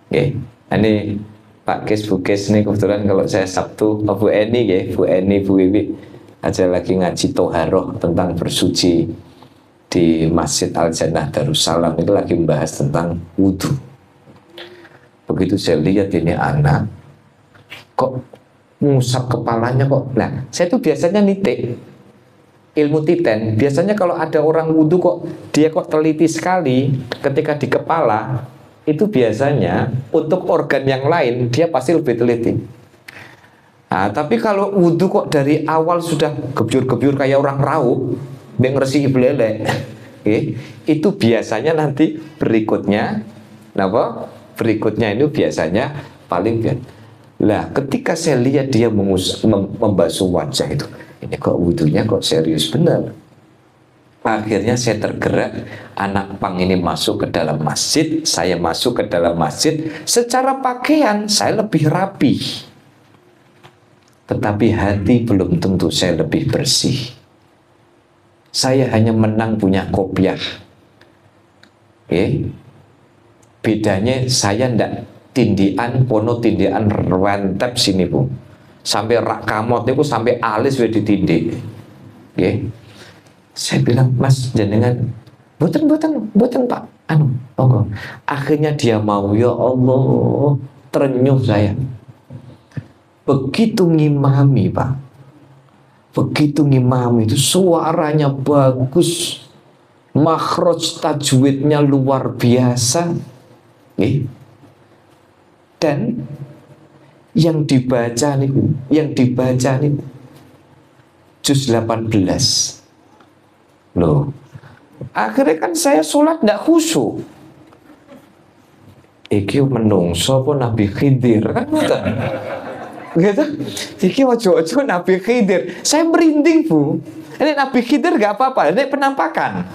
Ini Pak Kes, Bu Kes nih kebetulan kalau saya Sabtu, Bu Eni Bu Wiwi aja lagi ngaji Toharoh tentang bersuci di Masjid Al Jannah Darussalam, itu lagi membahas tentang wudhu. Begitu saya lihat ini anak kok ngusap kepalanya kok. Nah, saya tuh biasanya nitik ilmu titen, biasanya kalau ada orang wudhu kok dia kok teliti sekali ketika di kepala, itu biasanya untuk organ yang lain dia pasti lebih teliti. Nah, tapi kalau wudhu kok dari awal sudah gebyur-gebyur kayak orang raup, ngeresi belele, itu biasanya nanti berikutnya, itu biasanya paling biar. Lah, ketika saya lihat dia membasuh wajah itu, ini kok wudhunya kok serius benar. Akhirnya saya tergerak, anak pang ini masuk ke dalam masjid, saya masuk ke dalam masjid. Secara pakaian saya lebih rapi. tetapi hati belum tentu saya lebih bersih. Saya hanya menang punya kopiah. Bedanya saya ndak tindian pono tindian rentep sini Bu. Sampai rak kamot itu sampai alis sudah ditindik. Saya bilang, Mas jenengan boten Pak. Monggo. Akhirnya dia mau, ya Allah, terenyuh saya. Begitu ngimami Pak, begitu ngimami itu suaranya bagus, makhraj tajwidnya luar biasa, dan yang dibaca nih juz 18 loh. Akhirnya kan saya sholat ndak khusyuk. Iki menungso apa Nabi Khidir kan betul. Gitu. Iki ojo-ojo Nabi Khidir. Saya merinding Bu. Ini Nabi Khidir gak apa-apa, ini penampakan.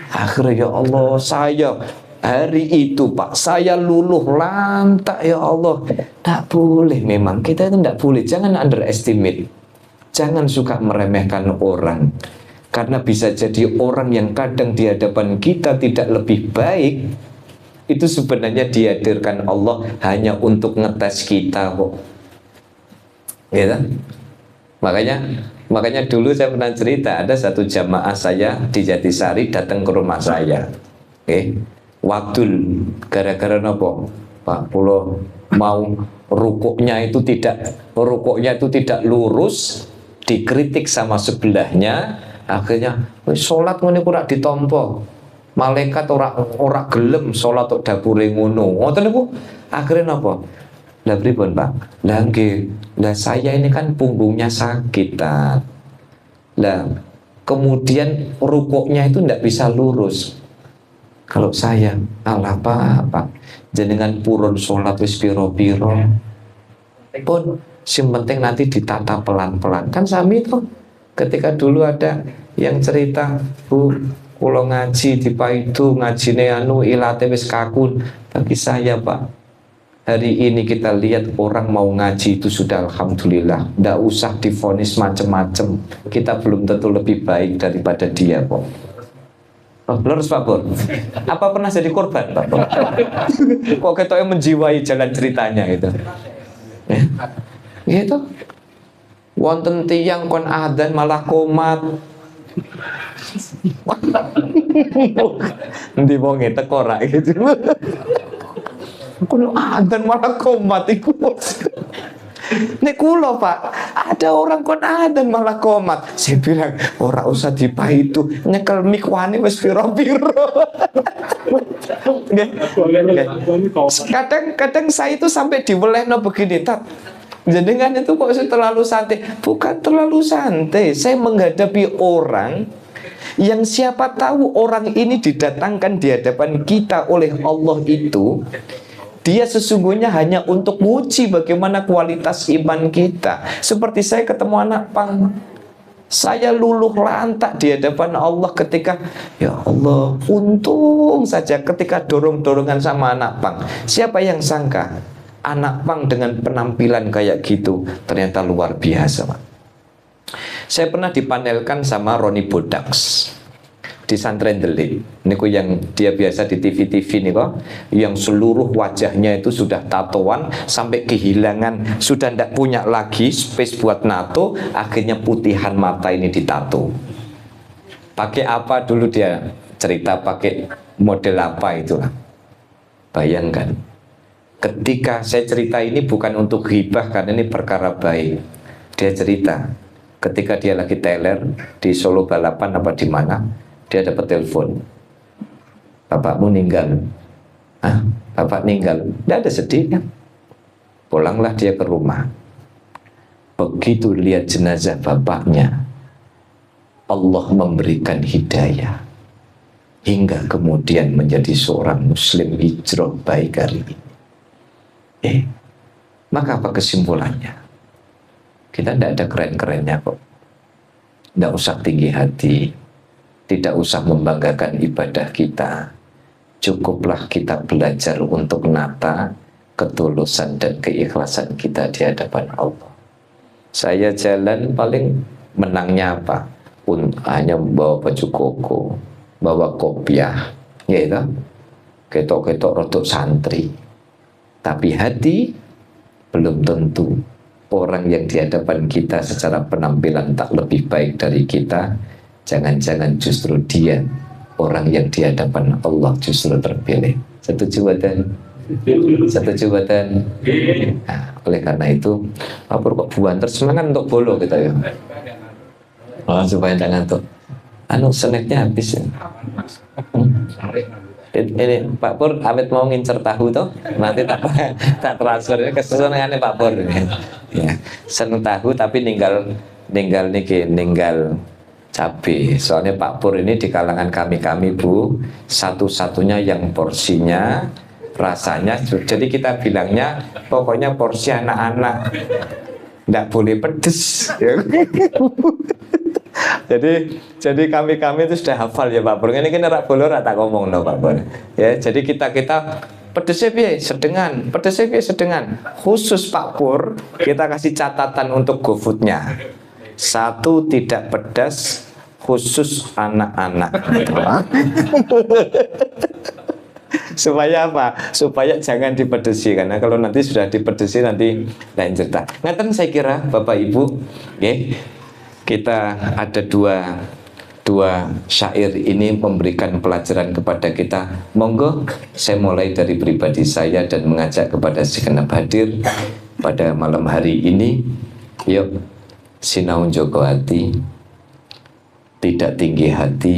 Akhirnya ya Allah, saya hari itu Pak, saya luluh lantak ya Allah. Tak boleh memang, kita itu tidak boleh. Jangan underestimate. Jangan suka meremehkan orang. Karena bisa jadi orang yang kadang di hadapan kita tidak lebih baik, itu sebenarnya dihadirkan Allah hanya untuk ngetes kita kok. Gitu? Makanya dulu saya pernah cerita, ada satu jamaah saya di Jatisari datang ke rumah saya. Wadul gara-gara nopo Pak Pulo mau rukuknya itu tidak lurus, dikritik sama sebelahnya. Akhirnya sholat ngene ora ditampa. Malaikat ora gelem sholat tok dapure ngono. Ngoten niku. Akhirnya napa? Lah pripun, Pak? Lah nggih, lah saya ini kan punggungnya sakit, Pak. Lah kemudian rukuknya itu ndak bisa lurus. Kalau saya, Allah Pak, jenengan purun sholat wis piro-piro. Pun sing penting nanti ditata pelan-pelan. Kan sami itu. Ketika dulu ada yang cerita, Bu, kula ngaji di Paidu, ngajine ilate wis kaku. Bagi saya Pak, hari ini kita lihat orang mau ngaji itu sudah alhamdulillah. Nggak usah divonis macem-macem. Kita belum tentu lebih baik daripada dia kok. Lurus Pak Pur. Apa pernah jadi korban Pak Pur? Kok ketoknya menjiwai jalan ceritanya gitu. Gitu. Wonten tiyang kon adzan malah komat. Ndi wonge teko ra gitu. Kon adzan malah komat iku. Nek kula Pak, ada orang kon adzan malah komat. Saya bilang ora usah dipaitu, nyekel mik wani wis piro-piro. Kadang saya itu sampai diwelehno begini, Tat. Jenengan itu kok terlalu santai? Bukan terlalu santai. Saya menghadapi orang yang siapa tahu orang ini didatangkan di hadapan kita oleh Allah itu, dia sesungguhnya hanya untuk menguji bagaimana kualitas iman kita. Seperti saya ketemu anak pang, saya luluh lantak di hadapan Allah ketika, ya Allah, untung saja ketika dorong-dorongan sama anak pang. Siapa yang sangka anak pang dengan penampilan kayak gitu ternyata luar biasa, Pak. Saya pernah dipanelkan sama Roni Bodaks di Santren Delik. Niku yang dia biasa di TV-TV nih kok, yang seluruh wajahnya itu sudah tatoan sampai kehilangan, sudah tidak punya lagi space buat nato, akhirnya putihan mata ini ditato. Pakai apa dulu dia cerita, pakai model apa itulah. Bayangkan. Ketika saya cerita ini bukan untuk ghibah karena ini perkara baik. Dia cerita ketika dia lagi teler di Solo balapan apa di mana, dia dapat telepon. Bapakmu meninggal. Bapak meninggal. Tidak ada sedih kan? Pulanglah dia ke rumah. Begitu lihat jenazah bapaknya, Allah memberikan hidayah hingga kemudian menjadi seorang muslim hijrah baik hari ini. Maka apa kesimpulannya? Kita tidak ada keren-kerennya kok. Tidak usah tinggi hati, tidak usah membanggakan ibadah kita. Cukuplah kita belajar untuk nata ketulusan dan keikhlasan kita di hadapan Allah. Saya jalan paling menangnya apa? Hanya bawa baju koko, bawa kopiah, ya itu, ketok-ketok rotok santri. Tapi hati belum tentu. Orang yang di hadapan kita secara penampilan tak lebih baik dari kita, jangan-jangan justru dia orang yang di hadapan Allah justru terpilih. Setuju badan? Setuju badan? Nah, oleh karena itu, Pak Pur kok buanter semangat untuk bolo kita ya. Supaya jangan tuh, snacknya habis ya. Ini Pak Pur, Amit mau ngincer tahu toh, nanti tak transfer ke sesenengannya Pak Pur. Ya, seneng tahu tapi ninggal cabai. Soalnya Pak Pur ini di kalangan kami Bu, satu-satunya yang porsinya rasanya, jadi kita bilangnya pokoknya porsi anak-anak, nggak boleh pedes. Jadi kami itu sudah hafal ya Pak Pur. Ini kan rak bolor tak ngomong no Pak Pur. Ya, jadi kita pedesnya piye sedengan, pedesnya piye sedengan. Khusus Pak Pur kita kasih catatan untuk GoFood-nya. 1 tidak pedas khusus anak-anak. Supaya apa? Supaya jangan dipedesi, karena kalau nanti sudah dipedesi nanti lain cerita. Ngaten saya kira Bapak Ibu, kita ada dua syair ini memberikan pelajaran kepada kita. Monggo saya mulai dari pribadi saya dan mengajak kepada segenap hadir pada malam hari ini. Yuk sinau njogo hati, tidak tinggi hati.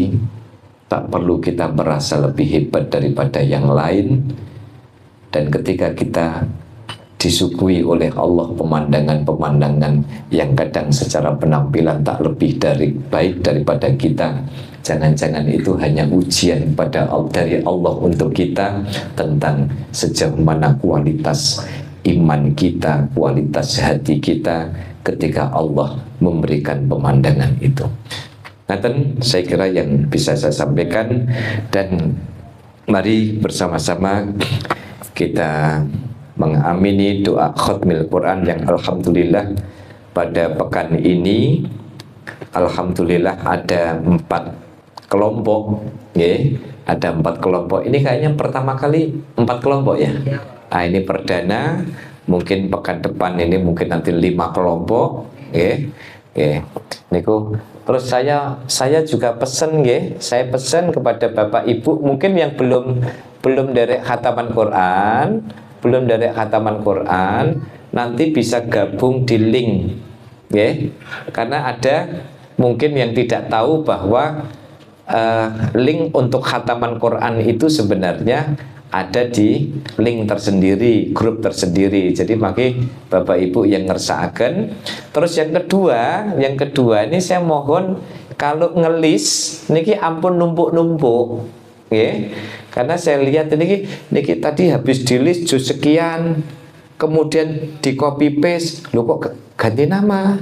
Tak perlu kita merasa lebih hebat daripada yang lain. Dan ketika kita disuguhi oleh Allah pemandangan-pemandangan yang kadang secara penampilan tak lebih baik daripada kita, jangan-jangan itu hanya ujian dari Allah untuk kita tentang sejauh mana kualitas iman kita, kualitas hati kita ketika Allah memberikan pemandangan itu. Ngaten saya kira yang bisa saya sampaikan, dan mari bersama-sama kita mengamini doa khatmil Quran yang alhamdulillah pada pekan ini alhamdulillah ada 4 kelompok ya. Ada 4 kelompok. Ini kayaknya pertama kali 4 kelompok ya. Nah, ini perdana, mungkin pekan depan ini mungkin nanti 5 kelompok ya. Niku. Terus saya juga pesen saya pesen kepada Bapak Ibu mungkin yang belum derek khataman Quran, nanti bisa gabung di link karena ada mungkin yang tidak tahu bahwa link untuk khataman Quran itu sebenarnya ada di link tersendiri, grup tersendiri. Jadi maki Bapak Ibu yang ngersaaken. Terus yang kedua ini saya mohon kalau ngelis niki ampun numpuk-numpuk. Karena saya lihat niki tadi habis di list juz sekian, kemudian di copy paste, lu kok ganti nama.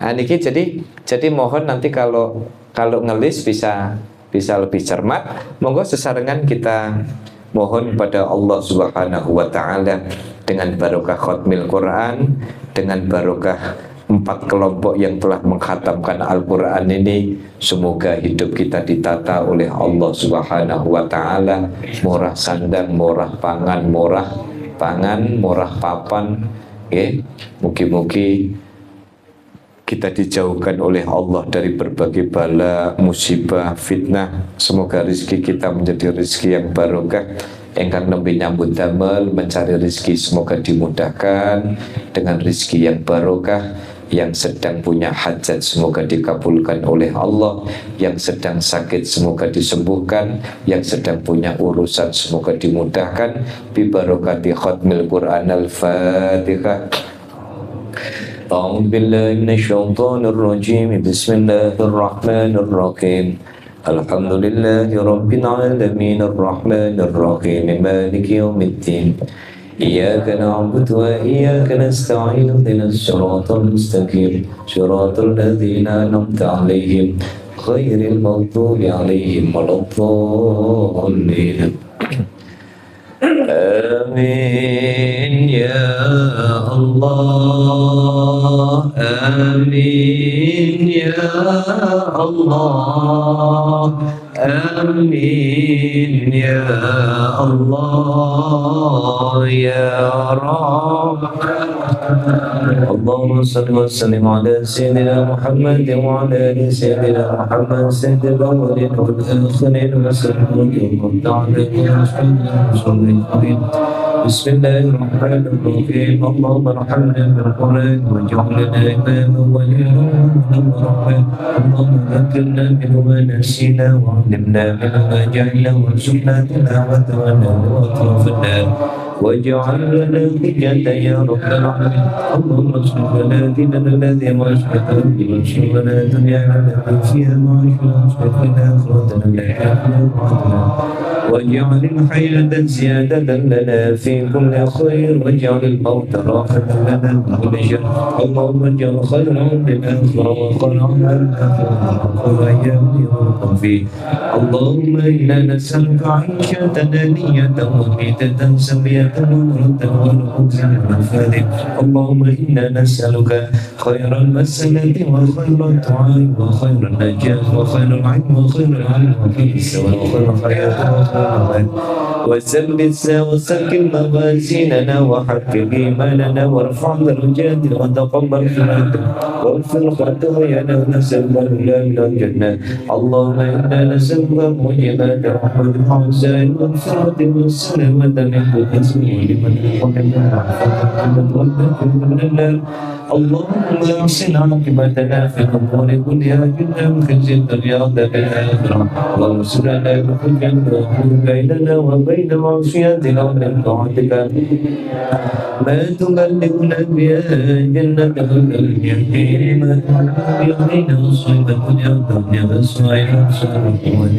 Nah niki jadi mohon nanti kalau ngelis bisa lebih cermat. Monggo sesarengan kita mohon pada Allah Subhanahu wa taala dengan barokah khatmil Quran, dengan barokah 4 kelompok yang telah mengkhatamkan Al-Quran ini, semoga hidup kita ditata oleh Allah Subhanahu wa taala, murah sandang, murah pangan, murah papan. Mugi-mugi kita dijauhkan oleh Allah dari berbagai bala, musibah, fitnah. Semoga rezeki kita menjadi rezeki yang barokah. Engkang nembe nyambut damel mencari rezeki semoga dimudahkan dengan rezeki yang barokah. Yang sedang punya hajat semoga dikabulkan oleh Allah. Yang sedang sakit semoga disembuhkan. Yang sedang punya urusan semoga dimudahkan. Bi barokati khatmil Quran al-Fatihah. أعوذ بالله من الشيطان الرجيم بسم الله الرحمن الرحيم الحمد لله رب العالمين الرحمن الرحيم مالك يوم الدين إياك نعبد وإياك نستعين اهدنا الصراط المستقيم صراط الذين أنعمت عليهم غير المغضوب عليهم ولا الضالين آمين يا الله آمين يا الله آمين يا الله يا رب اللهم صل وسلم على سيدنا محمد وعلى ال سيدنا محمد سيد الاولين والاخرين وسلم اللهم تعالى بسم الله الرحمن الرحيم اللهم ارحمنا بالقران واجعلنا اماما وليا ورحمه اللهم ذكرنا منه ما نسينا وعلمنا منه ما جهلنا وارزقنا تلاوته واطرافنا واجعل لنا حجة يا رب العالمين اللهم اصلح لنا ديننا الذي واشفنا واصلح لنا دنيانا التي فيها معاشنا واصلح لنا اخرتنا التي فيها معادنا واجعل الحياة زيادة لنا في كل خير واجعل الموت راحة لنا من كل شر اللهم اجعل خيرا للآخرة وخيرا للآخرة وخير أيام يرضى فيه اللهم إنا نسألك عيشة دانية وميتة سوية ونورة ونعوذ من فادك اللهم إنا نسألك خير المسألة وخير الدعاء وخير النجاة وخير العلم وخير العلم وخير السوء وخير الحياة وخير الموت وثبت وسكن موازيننا وحقق إيماننا وارفع درجاتنا وتقبل صلاتنا واغفر خطايانا ونسألك الهدى من الجنة اللهم إنا نسألك موجبات رحمتك وعزائم المغفرة والسلامة من كل اسم ولمن يحبنا من النار اللهم احسن عاقبتنا في الامور كلها جنا من خزي الدنيا وعذاب الاخره اللهم اغفر لنا بحجتك واحكم بيننا وبين معصيتك ومن طاعتك ما تبلغنا بها جنتك من اليقين ما تحول علينا مصيبة الدنيا والسوء والقوة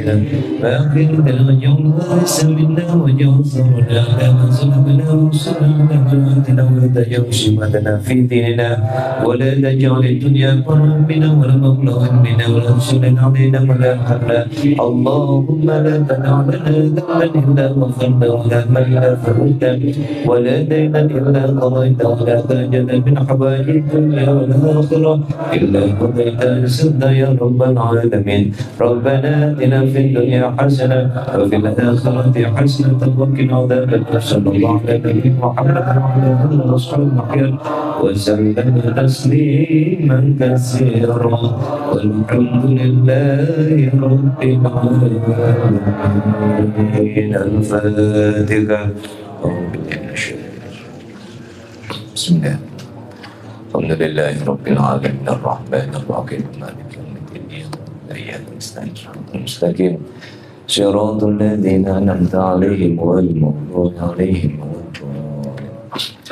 ما اخرت الوجه الوارث منا وجوزرنا كما سلمنا وسلمنا وعدنا ولا تجعل مصيبتنا في ديننا ولا تجعل الدنيا أكبر همنا ولا مبلغ علمنا ولا تسلط علينا ولا حملا اللهم لا تدع لنا ذنبا إلا غفرته ولا هما إلا فرجته ولا دينا إلا قضيته ولا حاجة من حوائج الدنيا والآخرة إلا قضيتها سدا يا رب العالمين ربنا آتنا في الدنيا حسنة وفي الآخرة حسنة وقنا عذاب النار صلى الله على نبينا محمد وعلى آله وصحبه أجمعين وسلم تسليما كثيرا والحمد لله رب العالمين الفاتحة بسم الله الحمد لله رب العالمين الرحمن الرحيم مالك يوم الدين إياك نستعين المستقيم صراط الذين أنعمت عليهم غير المغضوب عليهم ولا الضالين